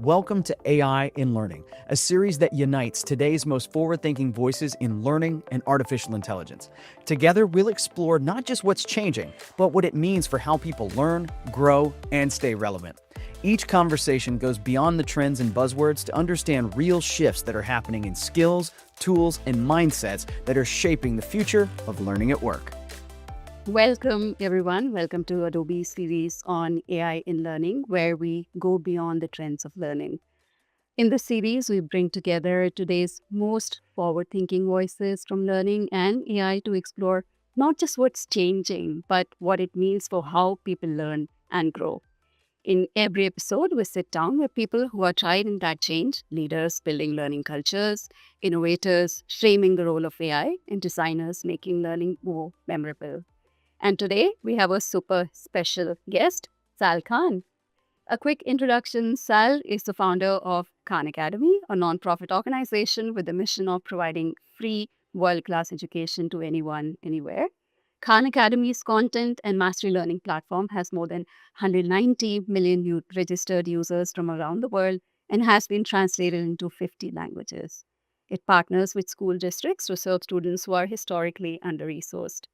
Welcome to AI in Learning, a series that unites today's most forward-thinking voices in learning and artificial intelligence. Together, we'll explore not just what's changing, but what it means for how people learn, grow, and stay relevant. Each conversation goes beyond the trends and buzzwords to understand real shifts that are happening in skills, tools, and mindsets that are shaping the future of learning at work. Welcome, everyone. Welcome to Adobe's series on AI in learning, where we go beyond the trends of learning. In this series, we bring together today's most forward thinking voices from learning and AI to explore not just what's changing, but what it means for how people learn and grow. In every episode, we sit down with people who are tried in that change, leaders building learning cultures, innovators framing the role of AI, and designers making learning more memorable. And today we have a super special guest, Sal Khan. A quick introduction: Sal is the founder of Khan Academy, a nonprofit organization with the mission of providing free, world class education to anyone, anywhere. Khan Academy's content and mastery learning platform has more than 190 million registered users from around the world and has been translated into 50 languages. It partners with school districts to serve students who are historically under resourced.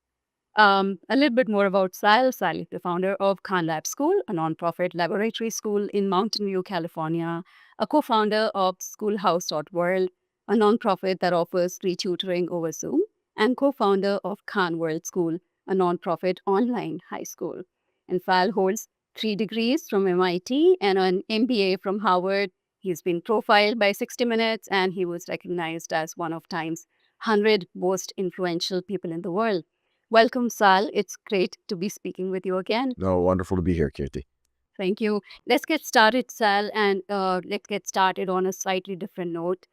A little bit more about Sal. Sal is the founder of Khan Lab School, a nonprofit laboratory school in Mountain View, California, a co-founder of Schoolhouse.World, a nonprofit that offers free tutoring over Zoom, and co-founder of Khan World School, a nonprofit online high school. And Sal holds 3 degrees from MIT and an MBA from Harvard. He's been profiled by 60 Minutes, and he was recognized as one of Time's 100 most influential people in the world. Welcome, Sal. It's great to be speaking with you again. No, wonderful to be here, Kirti. Thank you. Let's get started, Sal, and let's get started on a slightly different note.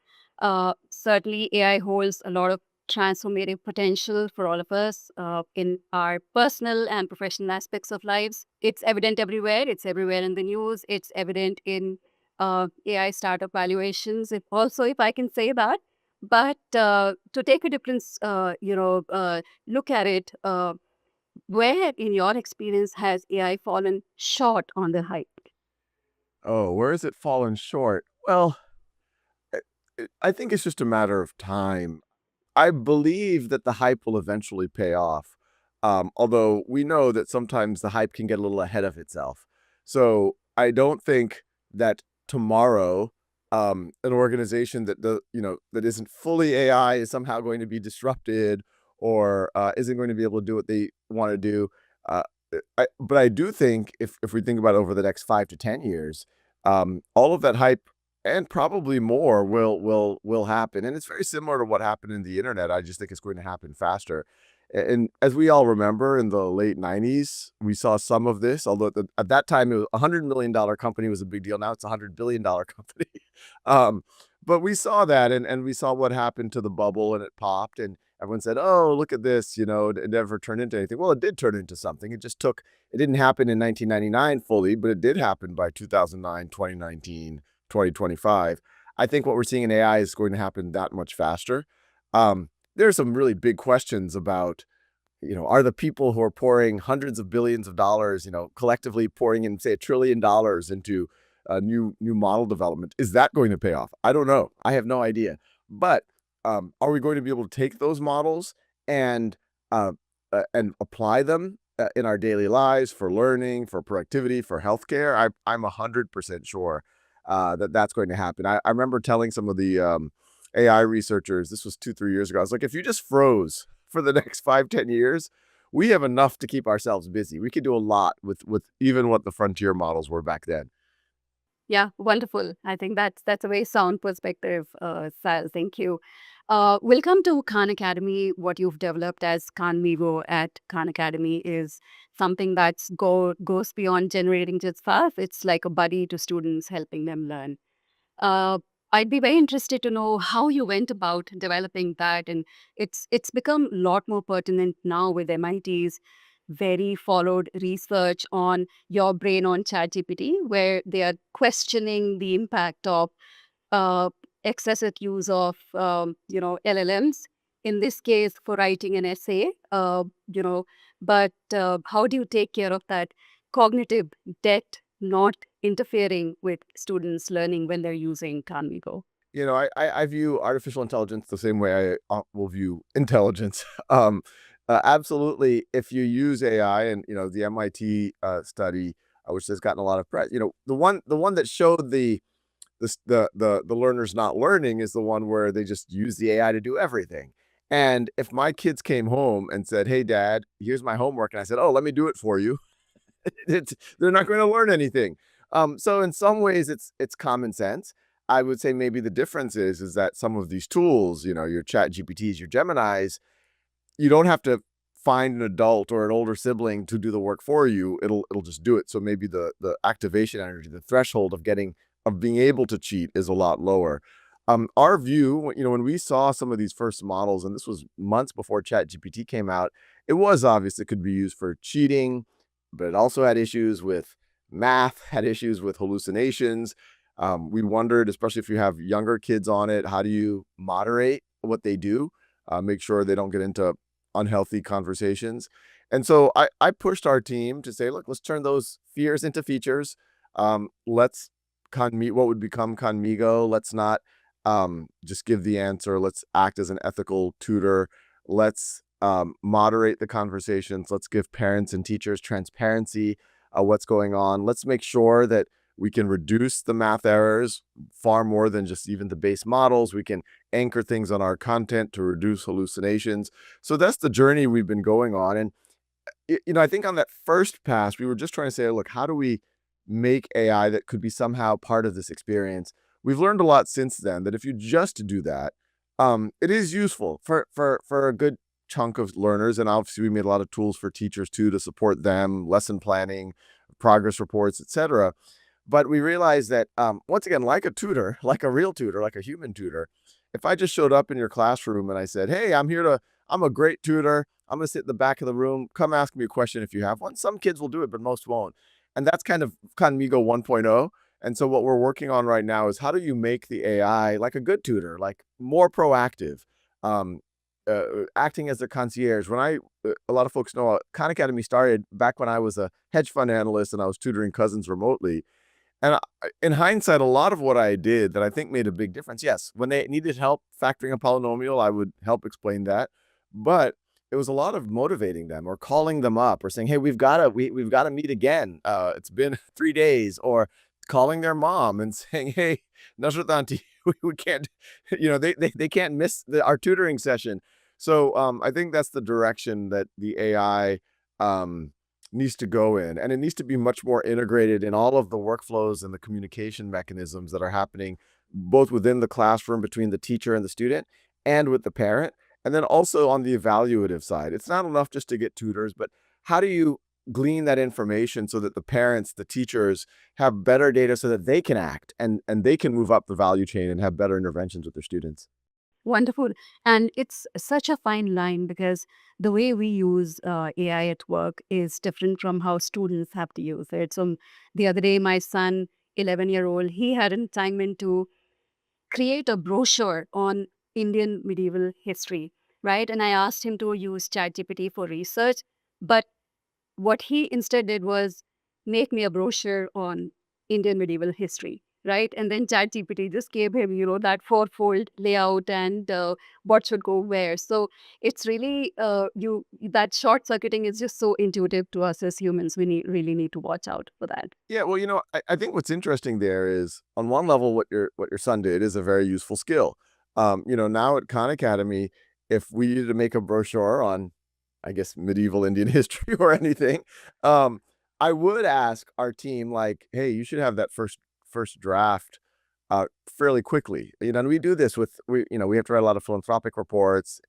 Certainly, AI holds a lot of transformative potential for all of us in our personal and professional aspects of lives. It's evident everywhere. It's everywhere in the news. It's evident in AI startup valuations. If I can say that. But to take a different, look at it, where in your experience has AI fallen short on the hype? Oh, where has it fallen short? Well, I think it's just a matter of time. I believe that the hype will eventually pay off, although we know that sometimes the hype can get a little ahead of itself. So I don't think that tomorrow, an organization that isn't fully AI is somehow going to be disrupted or isn't going to be able to do what they want to do. Uh, but I do think if we think about it over the next 5 to 10 years, all of that hype and probably more will happen, and it's very similar to what happened in the internet. I just think it's going to happen faster. And as we all remember, in the late 90s, we saw some of this, although at that time, it was $100 million company was a big deal. Now it's $100 billion company. But we saw that, and we saw what happened to the bubble, and it popped, and everyone said, "Oh, look at this, it never turned into anything." Well, it did turn into something. It didn't happen in 1999 fully, but it did happen by 2009, 2019, 2025. I think what we're seeing in AI is going to happen that much faster. There are some really big questions about, are the people who are pouring hundreds of billions of dollars, collectively pouring in, say, $1 trillion into new model development, is that going to pay off? I don't know. I have no idea. But are we going to be able to take those models and apply them in our daily lives for learning, for productivity, for healthcare? I'm 100% sure that that's going to happen. I remember telling some of the AI researchers, this was 2-3 years ago, I was like, if you just froze for the next 5-10 years, we have enough to keep ourselves busy. We could do a lot with even what the frontier models were back then. Yeah, wonderful. I think that's a very sound perspective, Sal. Thank you. We'll come to Khan Academy. What you've developed as Khan Vivo at Khan Academy is something that's goes beyond generating just fast. It's like a buddy to students, helping them learn. Uh, I'd be very interested to know how you went about developing that, and it's become a lot more pertinent now with MIT's very followed research on your brain on ChatGPT, where they are questioning the impact of uh, excessive use of LLMs. In this case, for writing an essay, but how do you take care of that cognitive debt not interfering with students' learning when they're using Khanmigo? I view artificial intelligence the same way I will view intelligence. Absolutely, if you use AI and, the MIT study, which has gotten a lot of press, the one that showed the learners not learning is the one where they just use the AI to do everything. And if my kids came home and said, "Hey, Dad, here's my homework," and I said, "Oh, let me do it for you," they're not going to learn anything. So in some ways, it's common sense. I would say maybe the difference is that some of these tools, your Chat GPTs, your Geminis, you don't have to find an adult or an older sibling to do the work for you. It'll just do it. So maybe the activation energy, the threshold of being able to cheat is a lot lower. Our view, when we saw some of these first models, and this was months before Chat GPT came out, it was obvious it could be used for cheating, but it also had issues with math, had issues with hallucinations. We wondered, especially if you have younger kids on it, how do you moderate what they do? Make sure they don't get into unhealthy conversations. And so I pushed our team to say, look, let's turn those fears into features. Let's what would become Conmigo. Let's not just give the answer. Let's act as an ethical tutor. Let's moderate the conversations. Let's give parents and teachers transparency what's going on. Let's make sure that we can reduce the math errors far more than just even the base models. We can anchor things on our content to reduce hallucinations. So that's the journey we've been going on. And, I think on that first pass, we were just trying to say, look, how do we make AI that could be somehow part of this experience? We've learned a lot since then that if you just do that, it is useful for a good chunk of learners. And obviously we made a lot of tools for teachers too, to support them, lesson planning, progress reports, etc. But we realized that, once again, like a tutor, like a real tutor, like a human tutor, if I just showed up in your classroom and I said, "Hey, I'm a great tutor. I'm going to sit in the back of the room. Come ask me a question if you have one." Some kids will do it, but most won't. And that's kind of Conmigo 1.0. And so what we're working on right now is how do you make the AI like a good tutor, like more proactive, um, acting as a concierge. A lot of folks know Khan Academy started back when I was a hedge fund analyst and I was tutoring cousins remotely. And in hindsight, a lot of what I did that I think made a big difference, yes, when they needed help factoring a polynomial, I would help explain that. But it was a lot of motivating them or calling them up or saying, "Hey, we've got to meet again. It's been 3 days," or calling their mom and saying, "Hey, Nasrat, we can't, they can't miss our tutoring session." So I think that's the direction that the AI needs to go in, and it needs to be much more integrated in all of the workflows and the communication mechanisms that are happening both within the classroom between the teacher and the student and with the parent, and then also on the evaluative side. It's not enough just to get tutors, but how do you glean that information so that the parents, the teachers have better data so that they can act and they can move up the value chain and have better interventions with their students? Wonderful. And it's such a fine line because the way we use AI at work is different from how students have to use it. So the other day, my son, 11-year-old, he had an assignment to create a brochure on Indian medieval history, right? And I asked him to use ChatGPT for research, but what he instead did was make me a brochure on Indian medieval history, right? And then ChatGPT just gave him, that fourfold layout and what should go where. So it's really you that short circuiting is just so intuitive to us as humans. We really need to watch out for that. Yeah, well, I think what's interesting there is on one level, what your son did is a very useful skill. Now at Khan Academy, if we needed to make a brochure on, I guess, medieval Indian history or anything, I would ask our team like, "Hey, you should have that first draft fairly quickly." And we do this we have to write a lot of philanthropic reports,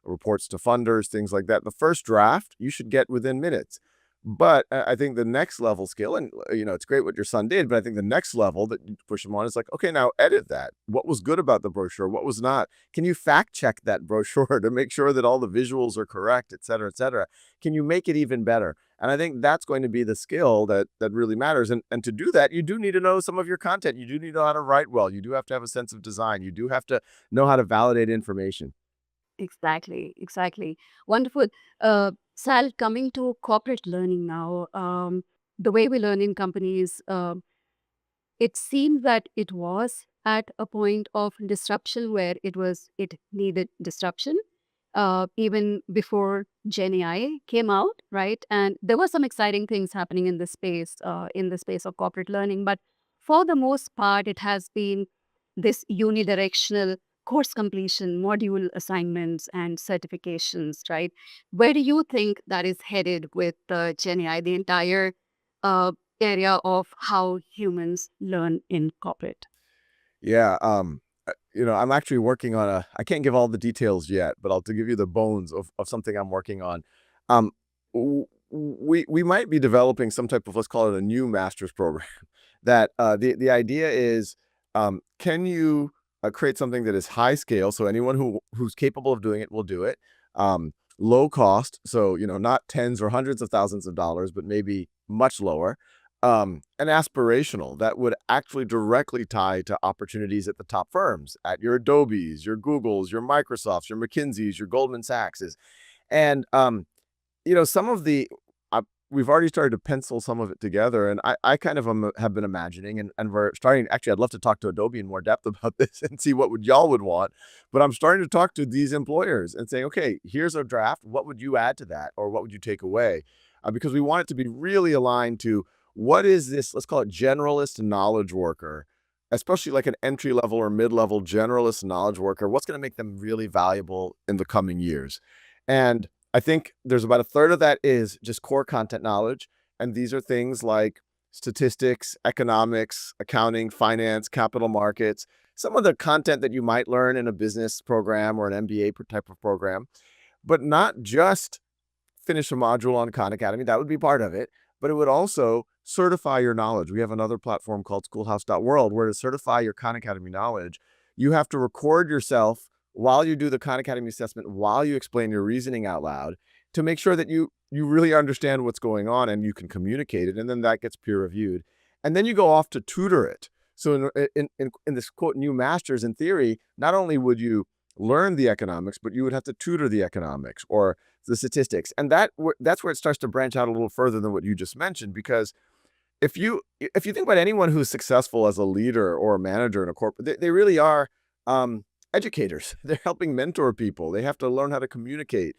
reports to funders, things like that. The first draft you should get within minutes. But I think the next level skill, and it's great what your son did, but I think the next level that you push him on is like, okay, now edit that. What was good about the brochure? What was not? Can you fact check that brochure to make sure that all the visuals are correct, et cetera, et cetera? Can you make it even better? And I think that's going to be the skill that really matters. And to do that, you do need to know some of your content. You do need to know how to write well. You do have to have a sense of design. You do have to know how to validate information. Exactly, exactly. Wonderful. Sal, coming to corporate learning now, the way we learn in companies, it seemed that it was at a point of disruption where it needed disruption even before Gen AI came out, right? And there were some exciting things happening in the space of corporate learning. But for the most part, it has been this unidirectional course completion, module assignments, and certifications, right? Where do you think that is headed with Gen AI, the entire uh, area of how humans learn in corporate? Yeah, I'm actually working on I can't give all the details yet, but I'll to give you the bones of something I'm working on. Um, we might be developing some type of, let's call it a new master's program that the idea is, can you create something that is high scale, so anyone who's capable of doing it will do it, low cost, so not tens or hundreds of thousands of dollars, but maybe much lower, and aspirational that would actually directly tie to opportunities at the top firms, at your Adobes, your Googles, your Microsofts, your McKinseys, your Goldman Sachses. And some of the we've already started to pencil some of it together, and I kind of have been imagining, and we're starting. Actually, I'd love to talk to Adobe in more depth about this and see what y'all would want. But I'm starting to talk to these employers and saying, okay, here's a draft. What would you add to that, or what would you take away? Because we want it to be really aligned to what is this. Let's call it generalist knowledge worker, especially like an entry level or mid level generalist knowledge worker. What's going to make them really valuable in the coming years? And I think there's about a third of that is just core content knowledge. And these are things like statistics, economics, accounting, finance, capital markets, some of the content that you might learn in a business program or an MBA type of program, but not just finish a module on Khan Academy. That would be part of it, but it would also certify your knowledge. We have another platform called schoolhouse.world where to certify your Khan Academy knowledge, you have to record yourself while you do the Khan Academy assessment, while you explain your reasoning out loud, to make sure that you really understand what's going on and you can communicate it, and then that gets peer reviewed. And then you go off to tutor it. So in this quote new masters, in theory, not only would you learn the economics, but you would have to tutor the economics or the statistics. And that's where it starts to branch out a little further than what you just mentioned, because if you think about anyone who's successful as a leader or a manager in a corporate, they really are educators. They're helping mentor people. They have to learn how to communicate,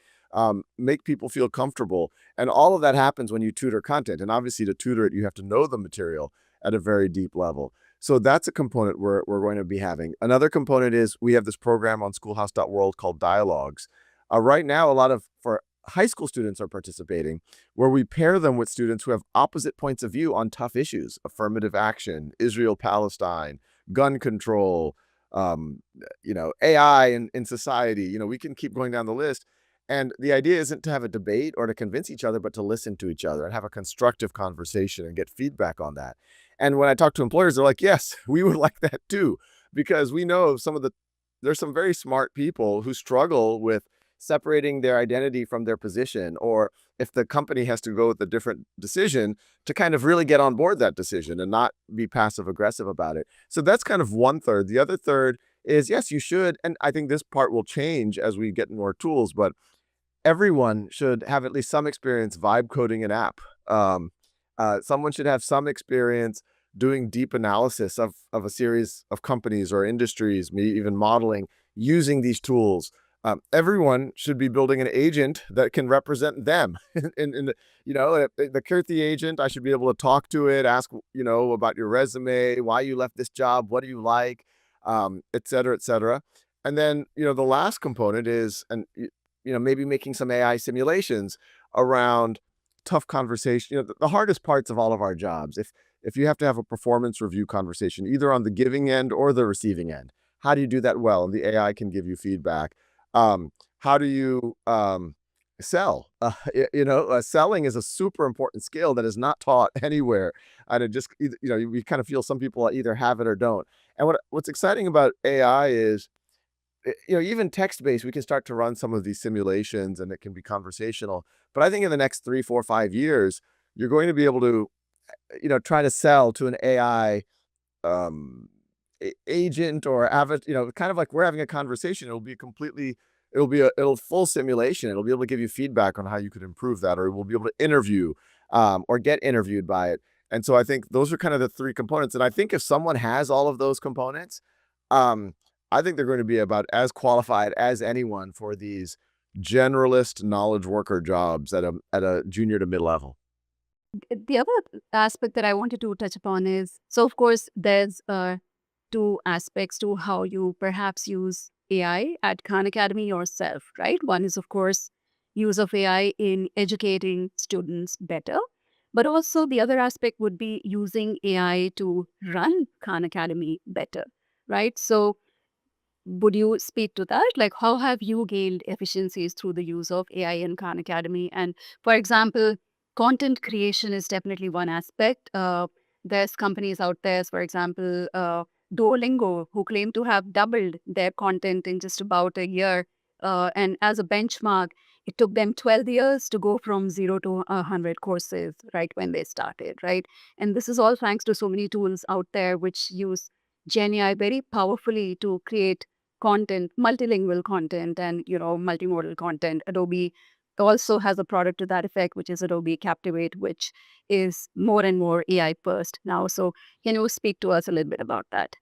make people feel comfortable. And all of that happens when you tutor content. And obviously to tutor it, you have to know the material at a very deep level. So that's a component we're going to be having. Another component is we have this program on schoolhouse.world called Dialogues. Right now, for high school students are participating, where we pair them with students who have opposite points of view on tough issues: affirmative action, Israel-Palestine, gun control, AI in society. We can keep going down the list. And the idea isn't to have a debate or to convince each other, but to listen to each other and have a constructive conversation and get feedback on that. And when I talk to employers, they're like, yes, we would like that too, because we know there's some very smart people who struggle with separating their identity from their position, or if the company has to go with a different decision, to kind of really get on board that decision and not be passive aggressive about it. So that's kind of one third. The other third is, yes, you should, and I think this part will change as we get more tools, but everyone should have at least some experience vibe coding an app. Someone should have some experience doing deep analysis of a series of companies or industries, maybe even modeling using these tools. Everyone should be building an agent that can represent them. The Kirti agent, I should be able to talk to it, ask, about your resume, why you left this job, what do you like, et cetera, et cetera. And then, the last component is, maybe making some AI simulations around tough conversation. The hardest parts of all of our jobs. If you have to have a performance review conversation, either on the giving end or the receiving end, how do you do that well? And the AI can give you feedback. How do you sell? Selling is a super important skill that is not taught anywhere. And it just, we kind of feel some people either have it or don't. And what's exciting about AI is, even text-based, we can start to run some of these simulations and it can be conversational. But I think in the next 3, 4, 5 years, you're going to be able to, try to sell to an AI agent or kind of like we're having a conversation. It'll full simulation. It'll be able to give you feedback on how you could improve that, or we'll be able to interview or get interviewed by it. And so I think those are kind of the three components. And I think if someone has all of those components, um, I think they're going to be about as qualified as anyone for these generalist knowledge worker jobs at a junior to mid level. The other aspect that I wanted to touch upon is, so of course, there's two aspects to how you perhaps use AI at Khan Academy yourself, right? One is, of course, use of AI in educating students better. But also, the other aspect would be using AI to run Khan Academy better, right? So, would you speak to that? Like, how have you gained efficiencies through the use of AI in Khan Academy? And for example, content creation is definitely one aspect. There's companies out there, for example, Duolingo, who claim to have doubled their content in just about a year. And as a benchmark, it took them 12 years to go from 0 to 100 courses right when they started, right? And this is all thanks to so many tools out there which use GenAI very powerfully to create content, multilingual content, and multimodal content. Adobe also has a product to that effect, which is Adobe Captivate, which is more and more AI first now. So can you speak to us a little bit about that?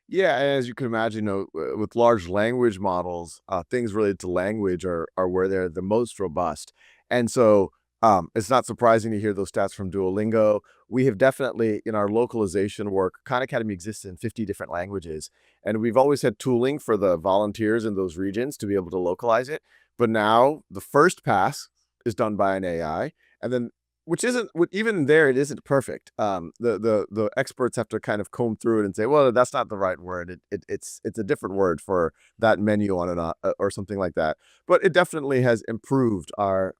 Yeah, as you can imagine, with large language models, things related to language are where they're the most robust. And so it's not surprising to hear those stats from Duolingo. We have definitely, in our localization work, Khan Academy exists in 50 different languages. And we've always had tooling for the volunteers in those regions to be able to localize it. But now the first pass is done by an AI. And then which isn't even there, it isn't perfect. The experts have to kind of comb through it and say, well, that's not the right word. It's a different word for that menu on it or something like that. But it definitely has improved our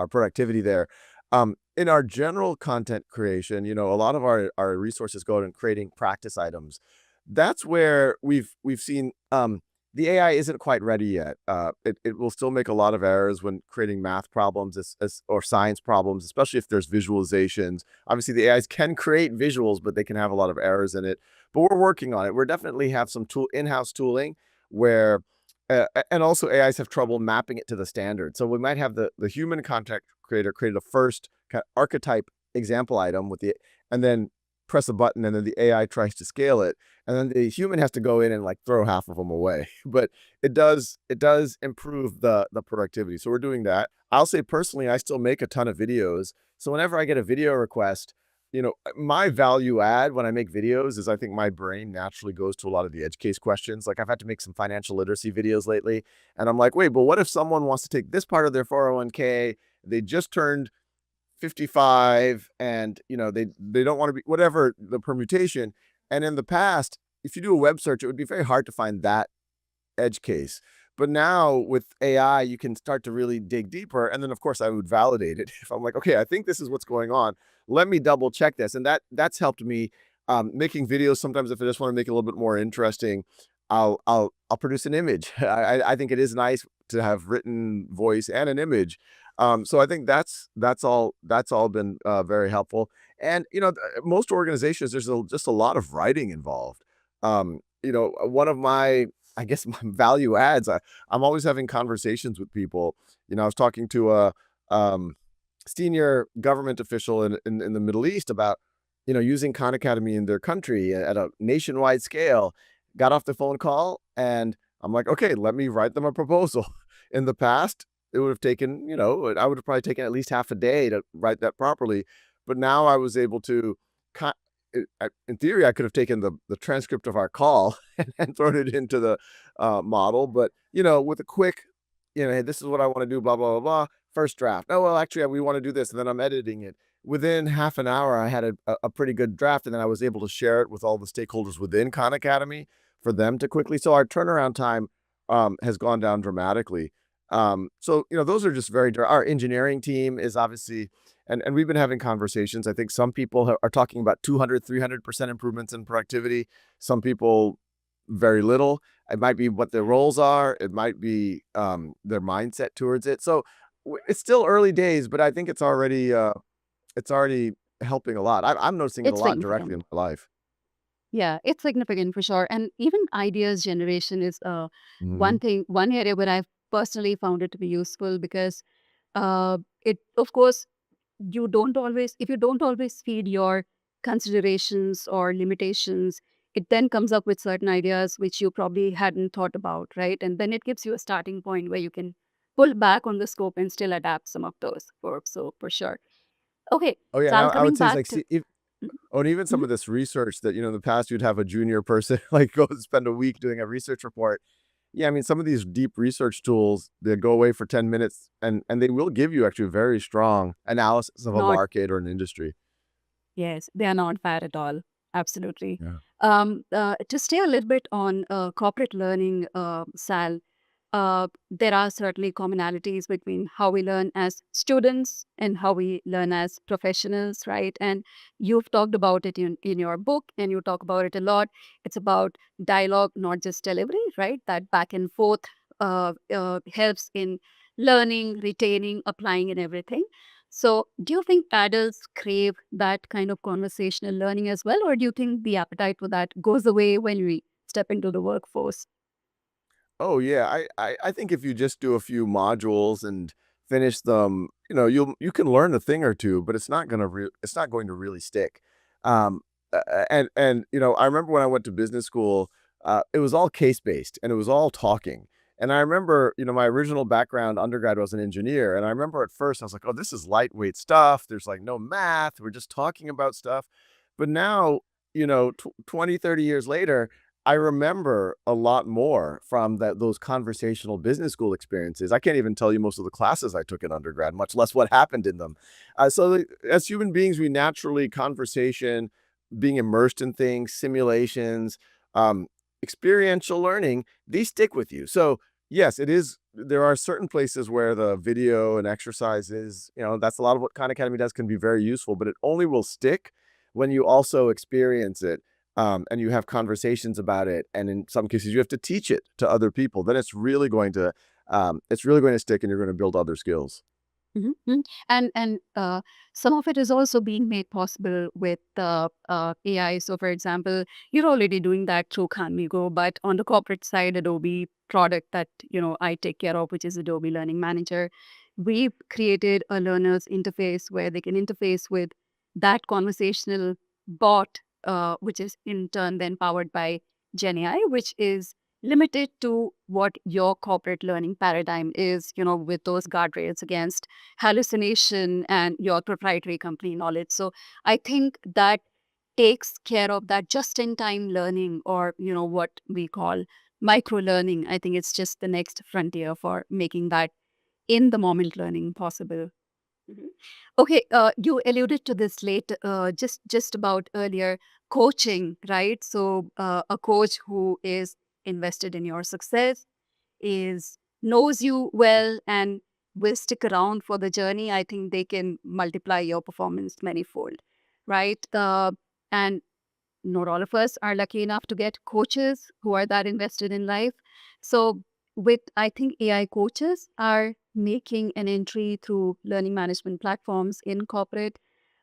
productivity there. In our general content creation, a lot of our resources go in creating practice items. That's where we've seen the AI isn't quite ready yet. It will still make a lot of errors when creating math problems or science problems, especially if there's visualizations. Obviously, the AIs can create visuals, but they can have a lot of errors in it. But we're working on it. We're definitely have some in-house tooling where, and also AIs have trouble mapping it to the standard. So we might have the human content creator create a first kind of archetype example item and then press a button, and then the AI tries to scale it, and then the human has to go in and like throw half of them away. But it does improve the productivity. So we're doing that. I'll say personally, I still make a ton of videos. So whenever I get a video request, my value add when I make videos is I think my brain naturally goes to a lot of the edge case questions. Like I've had to make some financial literacy videos lately, and I'm like, wait, but what if someone wants to take this part of their 401k? They just turned 55 and they don't want to be whatever the permutation. And in the past, if you do a web search, it would be very hard to find that edge case. But now with AI, you can start to really dig deeper. And then of course I would validate it. If I'm like, okay, I think this is what's going on. Let me double check this. And that's helped me making videos. Sometimes if I just want to make it a little bit more interesting, I'll produce an image. I think it is nice to have written voice and an image. So I think that's all been very helpful. And most organizations, there's just a lot of writing involved. One of my, I guess, my value adds, I'm always having conversations with people. I was talking to a senior government official in the Middle East about using Khan Academy in their country at a nationwide scale. Got off the phone call and I'm like, okay, let me write them a proposal. In the past, it would have taken, I would have probably taken at least half a day to write that properly. But now I was able to, in theory, I could have taken the transcript of our call and thrown it into the model. But, with a quick, hey, this is what I want to do, blah, blah, blah, blah. First draft. Oh, well, actually, we want to do this. And then I'm editing it. Within half an hour, I had a pretty good draft. And then I was able to share it with all the stakeholders within Khan Academy for them to quickly. So our turnaround time has gone down dramatically. So, those are just our engineering team is obviously, and we've been having conversations. I think some people are talking about 200, 300% improvements in productivity. Some people, very little. It might be what their roles are. It might be their mindset towards it. So it's still early days, but I think it's already helping a lot. I'm noticing it a It's lot directly significant. in my life. Yeah, it's significant for sure. And even ideas generation is Hmm. one area where I've personally found it to be useful because it, of course, if you don't always feed your considerations or limitations, it then comes up with certain ideas which you probably hadn't thought about, right? And then it gives you a starting point where you can pull back on the scope and still adapt some of those for sure. Okay, Oh yeah, so and I'll I would coming say it's back like, to. see, if, oh, and even some Mhm. of this research that, in the past you'd have a junior person like go and spend a week doing a research report. Yeah, I mean, some of these deep research tools, they go away for 10 minutes and they will give you actually a very strong analysis of a Not market or an industry. Yes, they are not bad at all. Absolutely. Yeah. To stay a little bit on corporate learning, Sal, there are certainly commonalities between how we learn as students and how we learn as professionals, right? And you've talked about it in your book, and you talk about it a lot. It's about dialogue, not just delivery, right? That back and forth helps in learning, retaining, applying, and everything. So, do you think adults crave that kind of conversational learning as well, or do you think the appetite for that goes away when we step into the workforce? Oh yeah, I think if you just do a few modules and finish them, you can learn a thing or two, but it's not going to really stick. And I remember when I went to business school, it was all case based and it was all talking. And I remember, my original background undergrad was an engineer, and I remember at first I was like, "Oh, this is lightweight stuff. There's like no math. We're just talking about stuff." But now, 20, 30 years later, I remember a lot more from those conversational business school experiences. I can't even tell you most of the classes I took in undergrad, much less what happened in them. As human beings, we naturally conversation, being immersed in things, simulations, um, experiential learning, these stick with you. So yes, it is. There are certain places where the video and exercises, that's a lot of what Khan Academy does, can be very useful, but it only will stick when you also experience it, and you have conversations about it, and in some cases you have to teach it to other people. Then it's really going to stick, and you're going to build other skills. Mhm, mhm. And some of it is also being made possible with AI. So, for example, you're already doing that through Khanmigo, but on the corporate side, Adobe product that I take care of, which is Adobe Learning Manager, we've created a learner's interface where they can interface with that conversational bot, which is in turn then powered by GenAI, which is limited to what your corporate learning paradigm is, with those guardrails against hallucination and your proprietary company knowledge. So I think that takes care of that just in time learning, or what we call micro learning. I think it's just the next frontier for making that in the moment learning possible. Mhm. Okay, you alluded to this late, just about earlier, coaching, right? So, a coach who is invested in your success, is knows you well and will stick around for the journey. I think they can multiply your performance manyfold, right? And not all of us are lucky enough to get coaches who are that invested in life. So, with I think AI coaches are making an entry through learning management platforms in corporate.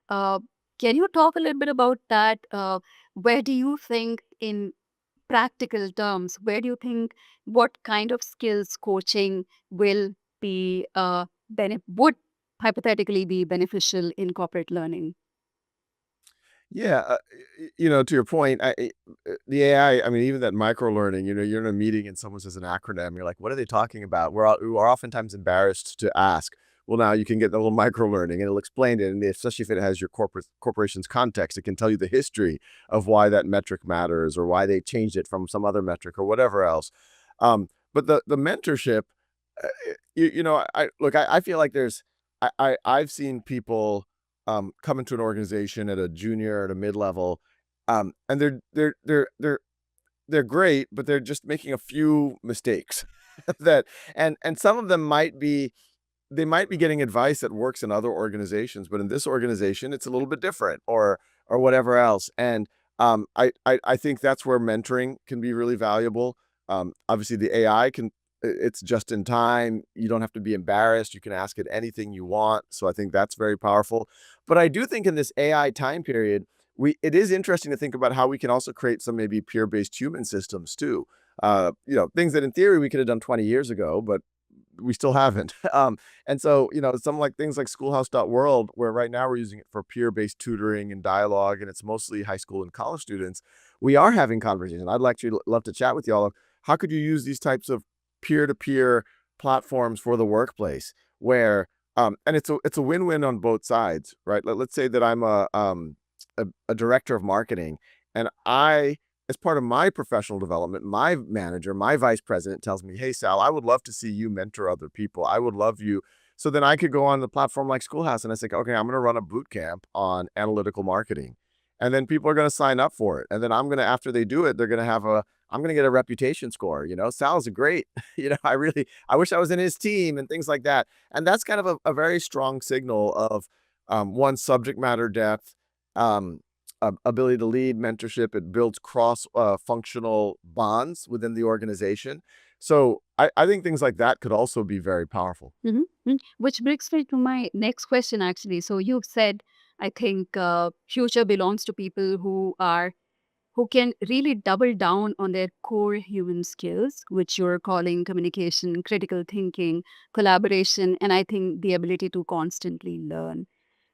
Uh, can you talk a little bit about that? Where do you think, in practical terms, where do you think what kind of skills coaching will be would hypothetically be beneficial in corporate learning? Yeah, to your point, the AI. I mean, even that micro learning. You're in a meeting and someone says an acronym. You're like, "What are they talking about?" We are oftentimes embarrassed to ask. Well, now you can get a little micro learning, and it'll explain it. And especially if it has your corporation's context, it can tell you the history of why that metric matters, or why they changed it from some other metric, or whatever else. But the mentorship, I feel like I've seen people come into an organization at a junior, at a mid level, and they're great, but they're just making a few mistakes that, and some of them might be getting advice that works in other organizations, but in this organization, it's a little bit different, or whatever else. And I think that's where mentoring can be really valuable. Obviously, the AI it's just in time. You don't have to be embarrassed. You can ask it anything you want. So I think that's very powerful. But I do think in this AI time period, it is interesting to think about how we can also create some maybe peer-based human systems too. Things that in theory we could have done 20 years ago, but we still haven't. And so, some like things like schoolhouse.world, where right now we're using it for peer-based tutoring and dialogue, and it's mostly high school and college students. We are having conversations. I'd actually love to chat with y'all of how could you use these types of peer-to-peer platforms for the workplace where and it's a win-win on both sides, right? Let's say that I'm a director of marketing, and as part of my professional development, my manager, my vice president tells me, "Hey, Sal, I would love to see you mentor other people. I would love you." So then I could go on the platform like Schoolhouse and I say, "Okay, I'm going to run a boot camp on analytical marketing." And then people are going to sign up for it. And then after they do it, I'm going to get a reputation score. Sal's a great, I wish I was in his team and things like that. And that's kind of a very strong signal of one, subject matter depth, um, ability to lead, mentorship. It builds cross functional bonds within the organization. So I think things like that could also be very powerful. Which brings me to my next question, actually. So you've said, I think future belongs to people who can really double down on their core human skills, which you're calling communication, critical thinking, collaboration, and I think the ability to constantly learn,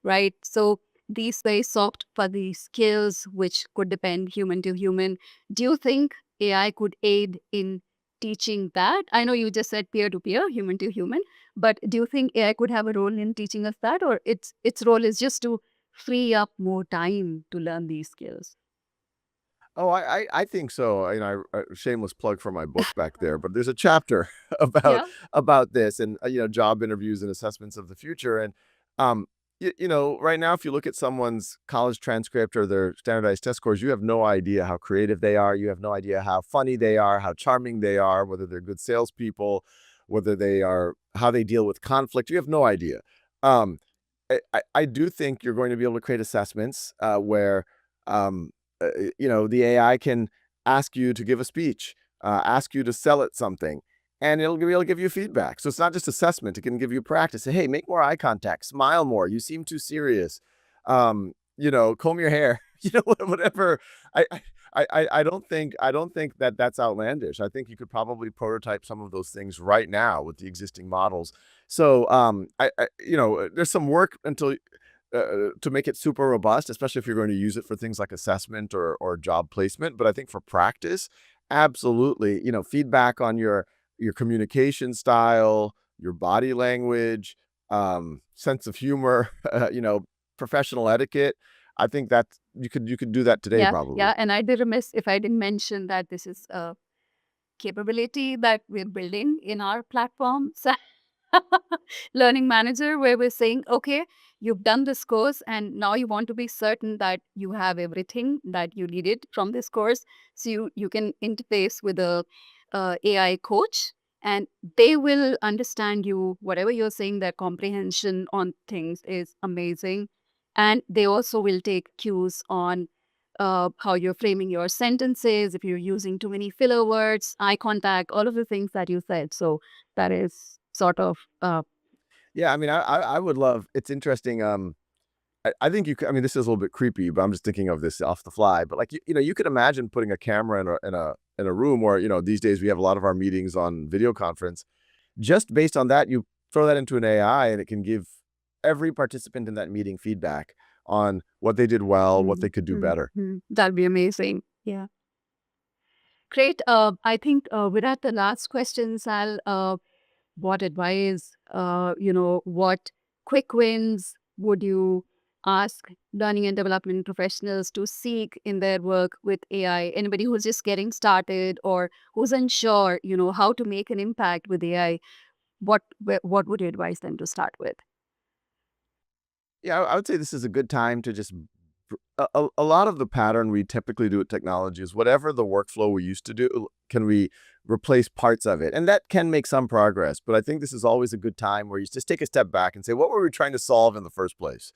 right? So these very soft, fuzzy skills, which could depend human to human, do you think AI could aid in teaching that? I know you just said peer to peer, human to human, but do you think AI could have a role in teaching us that, or its role is just to free up more time to learn these skills? Oh, I think so. Shameless plug for my book back there, but there's a chapter about Yeah. about this and job interviews and assessments of the future. And right now, if you look at someone's college transcript or their standardized test scores, you have no idea how creative they are. You have no idea how funny they are, how charming they are, whether they're good salespeople, whether they are how they deal with conflict. You have no idea. Um, I do think you're going to be able to create assessments where um, the AI can ask you to give a speech, ask you to sell it something, and it'll be able to give you feedback. So it's not just assessment; it can give you practice. Say, hey, make more eye contact, smile more. You seem too serious. Comb your hair. Whatever. I. I don't think that that's outlandish. I think you could probably prototype some of those things right now with the existing models. So, there's some work to make it super robust, especially if you're going to use it for things like assessment or job placement. But I think for practice, absolutely, feedback on your communication style, your body language, sense of humor, professional etiquette. I think that you could do that today Yeah, probably. yeah. And I'd be remiss if I didn't mention that this is a capability that we're building in our platform. So learning manager, where we're saying, okay, you've done this course and now you want to be certain that you have everything that you needed from this course. So you can interface with a AI coach and they will understand you, whatever you're saying, their comprehension on things is amazing. And they also will take cues on how you're framing your sentences, if you're using too many filler words, eye contact, all of the things that you said. So that is sort of Yeah, I mean, I would love. It's interesting. I think you could. I mean, this is a little bit creepy, but I'm just thinking of this off the fly. But like you could imagine putting a camera in a room where these days we have a lot of our meetings on video conference. Just based on that, you throw that into an AI, and it can give every participant in that meeting feedback on what they did well, what they could do better. that'd be amazing. Yeah. Great. I think we're at the last question, Sal. What advice, what quick wins would you ask learning and development professionals to seek in their work with AI? Anybody who's just getting started or who's unsure, how to make an impact with AI, what would you advise them to start with? Yeah, I would say this is a good time to just a lot of the pattern we typically do with technology is whatever the workflow we used to do, can we replace parts of it? And that can make some progress, but I think this is always a good time where you just take a step back and say, what were we trying to solve in the first place?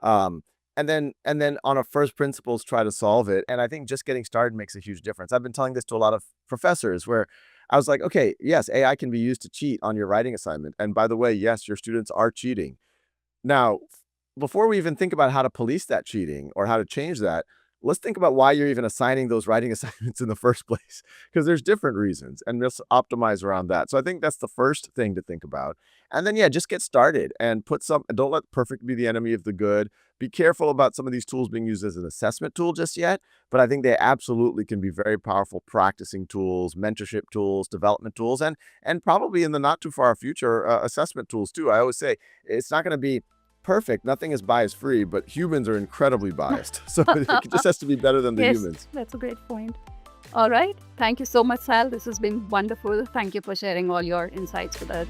Um, and then on a first principles, try to solve it. And I think just getting started makes a huge difference. I've been telling this to a lot of professors where I was like, okay, yes, AI can be used to cheat on your writing assignment. And by the way, yes, your students are cheating. Now, before we even think about how to police that cheating or how to change that, let's think about why you're even assigning those writing assignments in the first place, because there's different reasons, and let's optimize around that. So I think that's the first thing to think about. And then, yeah, just get started and don't let perfect be the enemy of the good. Be careful about some of these tools being used as an assessment tool just yet, but I think they absolutely can be very powerful practicing tools, mentorship tools, development tools, and probably in the not too far future, assessment tools too. I always say it's not going to be perfect. Nothing is bias free, but humans are incredibly biased. So it just has to be better than the Yes, humans. that's a great point. All right. Thank you so much, Sal. This has been wonderful. Thank you for sharing all your insights with us.